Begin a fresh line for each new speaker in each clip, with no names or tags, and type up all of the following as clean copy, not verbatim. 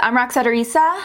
I'm Roxette Arisa,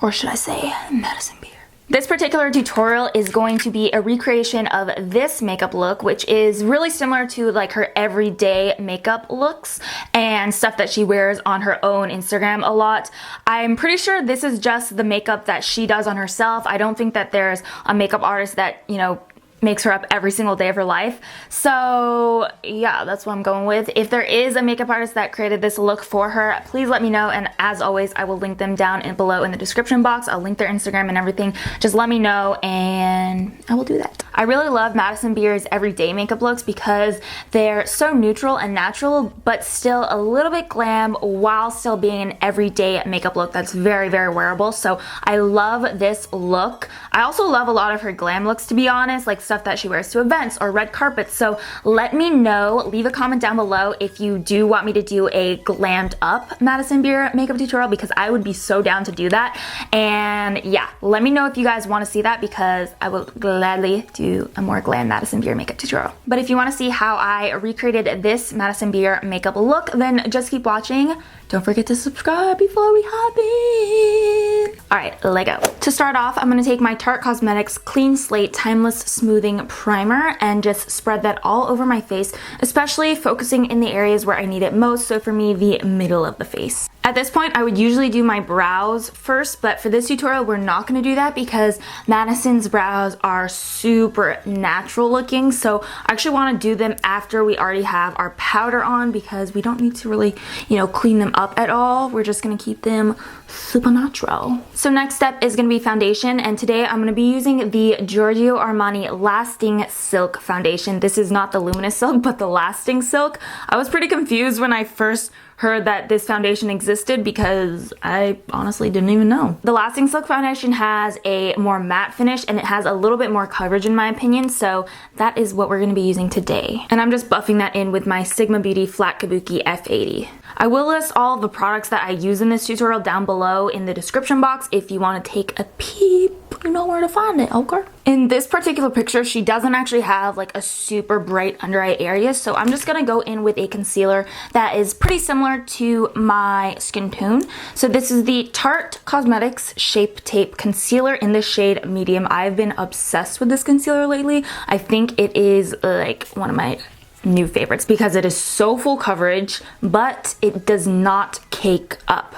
or should I say Madison Beer. This particular tutorial is going to be a recreation of this makeup look, which is really similar to like her everyday makeup looks and stuff that she wears on her own Instagram a lot. I'm pretty sure this is just the makeup that she does on herself. I don't think that there's a makeup artist that, you know, makes her up every single day of her life. So yeah, that's what I'm going with. If there is a makeup artist that created this look for her, please let me know, and as always, I will link them down and below in the description box. I'll link their Instagram and everything. Just let me know and I will do that. I really love Madison Beer's everyday makeup looks because they're so neutral and natural, but still a little bit glam while still being an everyday makeup look that's very, very wearable. So I love this look. I also love a lot of her glam looks, to be honest, like stuff that she wears to events or red carpets. So let me know, leave a comment down below if you do want me to do a glammed up Madison Beer makeup tutorial, because I would be so down to do that. And yeah, let me know if you guys want to see that, because I will gladly do a more glam Madison Beer makeup tutorial. But if you want to see how I recreated this Madison Beer makeup look, then just keep watching. Don't forget to subscribe before we hop in. Alright, let's go. To start off, I'm going to take my Tarte Cosmetics Clean Slate Timeless Smoothing Primer and just spread that all over my face, especially focusing in the areas where I need it most, so for me, the middle of the face. At this point, I would usually do my brows first, but for this tutorial, we're not going to do that because Madison's brows are super natural looking, so I actually want to do them after we already have our powder on, because we don't need to really, you know, clean them up at all. We're just going to keep them super natural. So next step is going to be foundation, and today I'm going to be using the Giorgio Armani Lasting Silk Foundation. This is not the Luminous Silk, but the Lasting Silk. I was pretty confused when I first heard that this foundation existed because I honestly didn't even know. The Lasting Silk Foundation has a more matte finish and it has a little bit more coverage in my opinion, so that is what we're going to be using today. And I'm just buffing that in with my Sigma Beauty Flat Kabuki F80. I will list all of the products that I use in this tutorial down below in the description box if you want to take a peep. You know where to find it, okay? In this particular picture, she doesn't actually have like a super bright under eye area, so I'm just gonna go in with a concealer that is pretty similar to my skin tone. So this is the Tarte Cosmetics Shape Tape Concealer in the shade Medium. I've been obsessed with this concealer lately. I think it is like one of my new favorites because it is so full coverage, but it does not cake up.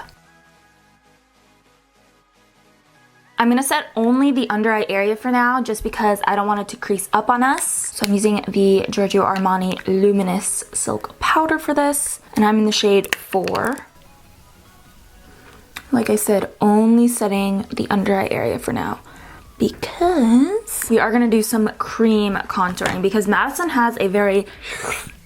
I'm going to set only the under eye area for now just because I don't want it to crease up on us. So I'm using the Giorgio Armani Luminous Silk Powder for this, and I'm in the shade 4. Like I said, only setting the under eye area for now because we are going to do some cream contouring because Madison has a very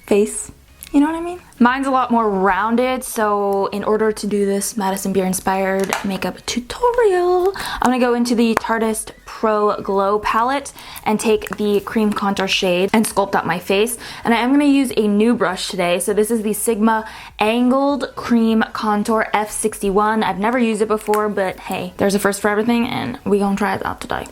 face. You know what I mean? Mine's a lot more rounded, so in order to do this Madison Beer Inspired Makeup tutorial, I'm going to go into the Tarteist Pro Glow palette and take the cream contour shade and sculpt out my face. And I am going to use a new brush today, so this is the Sigma Angled Cream Contour F61. I've never used it before, but hey, there's a first for everything, and we gonna try it out today.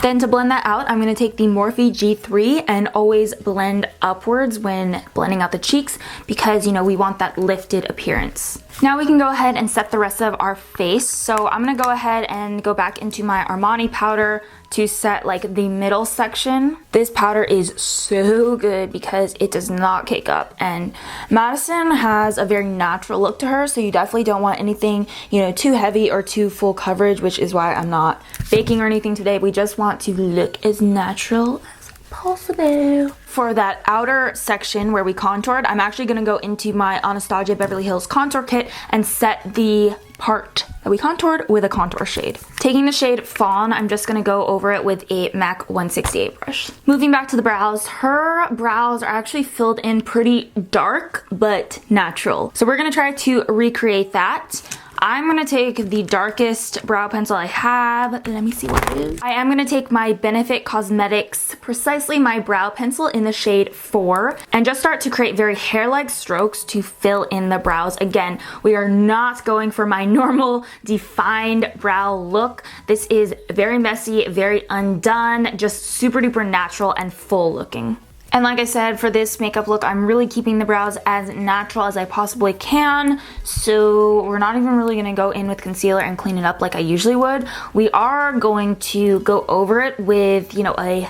Then to blend that out, I'm going to take the Morphe G3 and always blend upwards when blending out the cheeks because, you know, we want that lifted appearance. Now we can go ahead and set the rest of our face. So I'm going to go ahead and go back into my Armani powder to set like the middle section. This powder is so good because it does not cake up, and Madison has a very natural look to her, so you definitely don't want anything, you know, too heavy or too full coverage, which is why I'm not baking or anything today. We just want to look as natural as possible. For that outer section where we contoured, I'm actually going to go into my Anastasia Beverly Hills contour kit and set the part that we contoured with a contour shade. Taking the shade Fawn, I'm just going to go over it with a MAC 168 brush. Moving back to the brows, her brows are actually filled in pretty dark but natural. So we're going to try to recreate that. I'm going to take the darkest brow pencil I have. Let me see what it is. I am going to take my Benefit Cosmetics Precisely My Brow Pencil in the shade 4 and just start to create very hair-like strokes to fill in the brows. Again, we are not going for my normal defined brow look. This is very messy, very undone, just super duper natural and full looking. And like I said, for this makeup look, I'm really keeping the brows as natural as I possibly can. So we're not even really gonna go in with concealer and clean it up like I usually would. We are going to go over it with, you know, a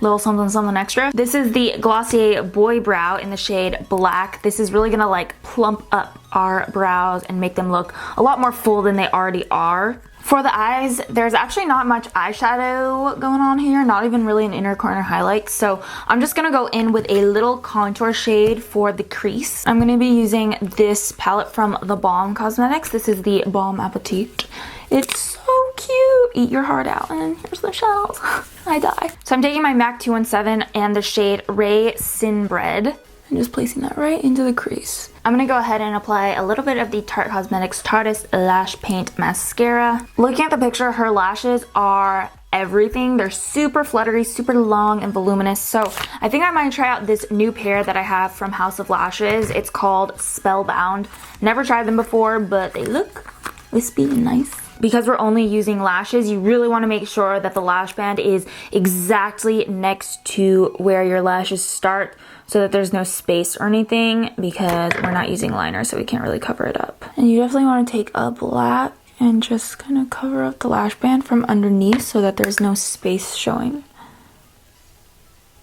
little something something extra. This is the Glossier Boy Brow in the shade Black. This is really gonna like plump up our brows and make them look a lot more full than they already are. For the eyes, there's actually not much eyeshadow going on here, not even really an inner corner highlight. So I'm just gonna go in with a little contour shade for the crease. I'm gonna be using this palette from the Balm Cosmetics. This is the Balm Appetit. It's so cute. Eat your heart out. And here's the shells. I die. So I'm taking my MAC 217 and the shade Ray Sin Bread and just placing that right into the crease. I'm gonna go ahead and apply a little bit of the Tarte Cosmetics Tarteist Lash Paint Mascara. Looking at the picture, her lashes are everything. They're super fluttery, super long and voluminous. So I think I might try out this new pair that I have from House of Lashes. It's called Spellbound. Never tried them before, but they look wispy and nice. Because we're only using lashes, you really want to make sure that the lash band is exactly next to where your lashes start so that there's no space or anything, because we're not using liner, so we can't really cover it up. And you definitely want to take a black and just kind of cover up the lash band from underneath so that there's no space showing.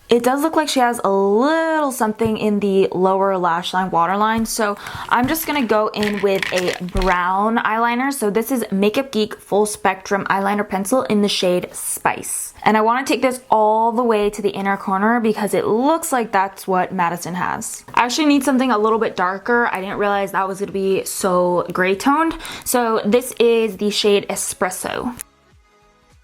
It does look like she has a little something in the lower lash line waterline, so I'm just gonna go in with a brown eyeliner. So this is Makeup Geek Full Spectrum Eyeliner Pencil in the shade Spice. And I wanna take this all the way to the inner corner because it looks like that's what Madison has. I actually need something a little bit darker. I didn't realize that was gonna be so gray toned. So this is the shade Espresso.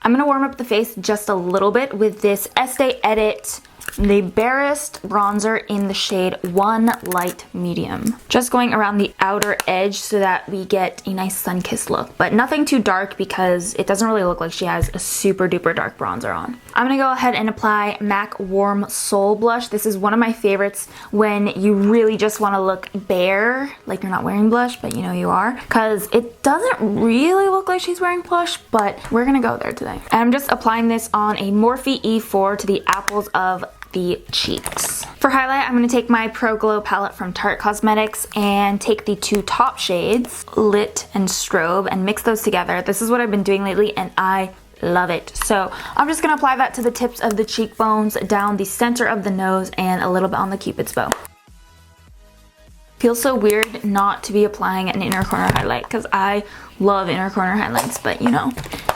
I'm gonna warm up the face just a little bit with this Estee Edit the Barest bronzer in the shade One Light Medium. Just going around the outer edge so that we get a nice sun-kissed look, but nothing too dark because it doesn't really look like she has a super duper dark bronzer on. I'm gonna go ahead and apply MAC Warm Soul Blush. This is one of my favorites when you really just wanna look bare, like you're not wearing blush, but you know you are, because it doesn't really look like she's wearing blush, but we're gonna go there today. And I'm just applying this on a Morphe E4 to the apples of the cheeks. For highlight, I'm going to take my Pro Glow palette from Tarte Cosmetics and take the two top shades, Lit and Strobe, and mix those together. This is what I've been doing lately and I love it. So I'm just going to apply that to the tips of the cheekbones, down the center of the nose, and a little bit on the Cupid's bow. Feels so weird not to be applying an inner corner highlight because I love inner corner highlights, but you know,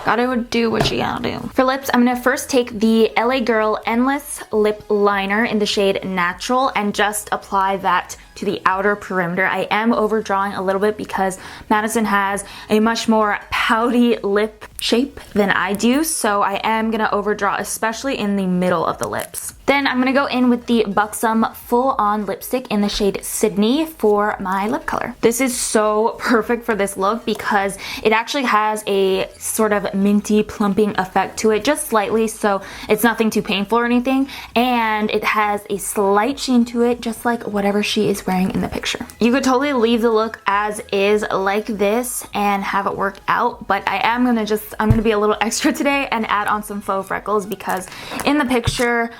gotta do what you gotta do. For lips, I'm gonna first take the LA Girl Endless Lip Liner in the shade Natural and just apply that to the outer perimeter. I am overdrawing a little bit because Madison has a much more pouty lip shape than I do, so I am gonna overdraw, especially in the middle of the lips. Then I'm gonna go in with the Buxom Full On Lipstick in the shade Sydney for my lip color. This is so perfect for this look because it actually has a sort of minty plumping effect to it, just slightly, so it's nothing too painful or anything, and it has a slight sheen to it, just like whatever she is wearing in the picture. You could totally leave the look as is like this and have it work out, but I'm gonna be a little extra today and add on some faux freckles because in the picture,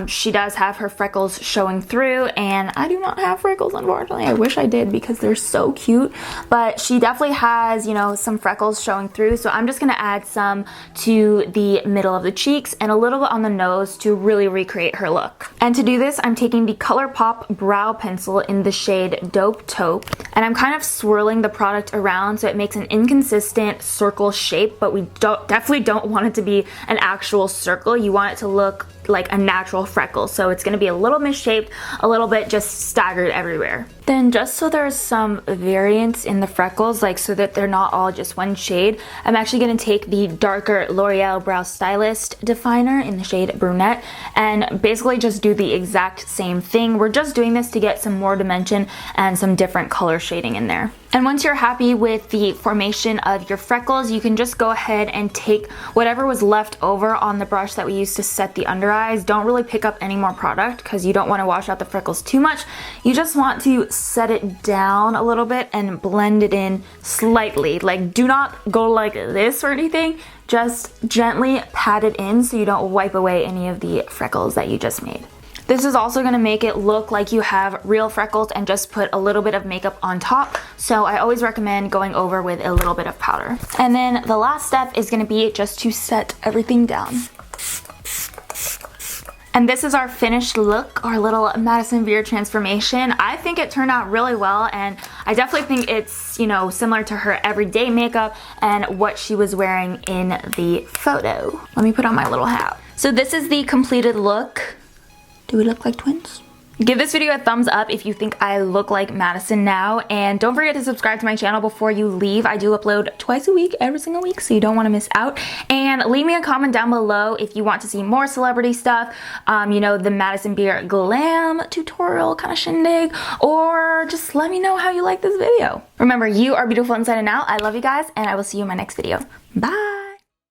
she does have her freckles showing through, and I do not have freckles, unfortunately. I wish I did because they're so cute, but she definitely has, you know, some freckles showing through, so I'm just gonna add some to the middle of the cheeks and a little bit on the nose to really recreate her look. And to do this, I'm taking the ColourPop Brow Pencil in the shade Dope Taupe, and I'm kind of swirling the product around so it makes an inconsistent circle shape, but we definitely don't want it to be an actual circle. You want it to look like a natural freckle, so it's gonna be a little misshaped, a little bit just staggered everywhere. Then just so there's some variance in the freckles, like so that they're not all just one shade, I'm actually gonna take the darker L'Oreal Brow Stylist Definer in the shade Brunette and basically just do the exact same thing. We're just doing this to get some more dimension and some different color shading in there. And once you're happy with the formation of your freckles, you can just go ahead and take whatever was left over on the brush that we used to set the under eyes. Don't really pick up any more product because you don't want to wash out the freckles too much. You just want to set it down a little bit and blend it in slightly. Like, do not go like this or anything. Just gently pat it in so you don't wipe away any of the freckles that you just made. This is also gonna make it look like you have real freckles and just put a little bit of makeup on top. So I always recommend going over with a little bit of powder. And then the last step is gonna be just to set everything down. And this is our finished look, our little Madison Beer transformation. I think it turned out really well, and I definitely think it's, you know, similar to her everyday makeup and what she was wearing in the photo. Let me put on my little hat. So this is the completed look. Do we look like twins? Give this video a thumbs up if you think I look like Madison now, and don't forget to subscribe to my channel before you leave. I do upload twice a week, every single week, so you don't want to miss out. And leave me a comment down below if you want to see more celebrity stuff, you know, the Madison Beer Glam tutorial kind of shindig, or just let me know how you like this video. Remember, you are beautiful inside and out. I love you guys, and I will see you in my next video. Bye!